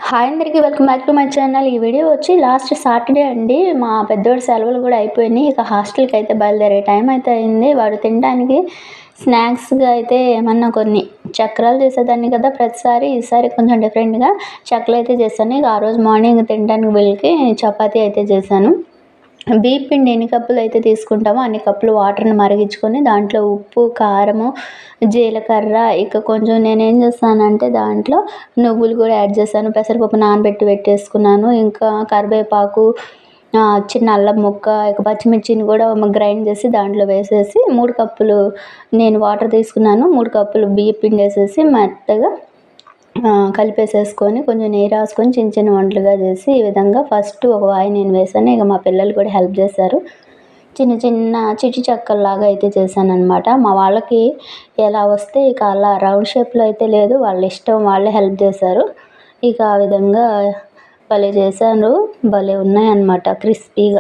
Hi అందరికీ welcome back to my channel. ఈ video వచ్చి లాస్ట్ సాటర్డే అండి. మా పెద్దోడి సెలవులు కూడా అయిపోయినాయి. ఇక హాస్టల్కి అయితే బయలుదేరే టైం అయితే అయింది. వాడు తినడానికి స్నాక్స్గా అయితే ఏమన్నా కొన్ని చక్రాలు చేసేదాన్ని కదా ప్రతిసారి. ఈసారి కొంచెం డిఫరెంట్గా చక్రాలు అయితే చేశాను. ఇక ఆ రోజు మార్నింగ్ తినడానికి వీళ్ళకి చపాతీ అయితే చేశాను. బియ్యం పిండి ఎన్ని కప్పులు అయితే తీసుకుంటామో అన్ని కప్పులు వాటర్ని మరిగించుకొని దాంట్లో ఉప్పు, కారము, జీలకర్ర, ఇక కొంచెం నేనేం చేస్తానంటే దాంట్లో నువ్వులు కూడా యాడ్ చేశాను. పెసరపప్పు నానబెట్టి పెట్టేసుకున్నాను. ఇంకా కరివేపాకు, చిన్న అల్లం ముక్క, ఇక పచ్చిమిర్చిని కూడా గ్రైండ్ చేసి దాంట్లో వేసేసి 3 కప్పులు నేను వాటర్ తీసుకున్నాను. 3 కప్పులు బియ్యం పిండి వేసేసి మెత్తగా కలిపేసేసుకొని కొంచెం నెయ్యి రాసుకొని చిన్న చిన్న వంటలుగా చేసి ఈ విధంగా ఫస్ట్ ఒక వాయి నేను వేసాను. ఇక మా పిల్లలు కూడా హెల్ప్ చేశారు. చిన్న చిన్న చిట్టి చెక్కల్లాగా అయితే చేశానన్నమాట. మా వాళ్ళకి ఎలా వస్తే ఇక అలా రౌండ్ షేప్లో అయితే లేదు, వాళ్ళ ఇష్టం, వాళ్ళే హెల్ప్ చేశారు. ఇక ఆ విధంగా భలే చేశాను. భలే ఉన్నాయన్నమాట క్రిస్పీగా.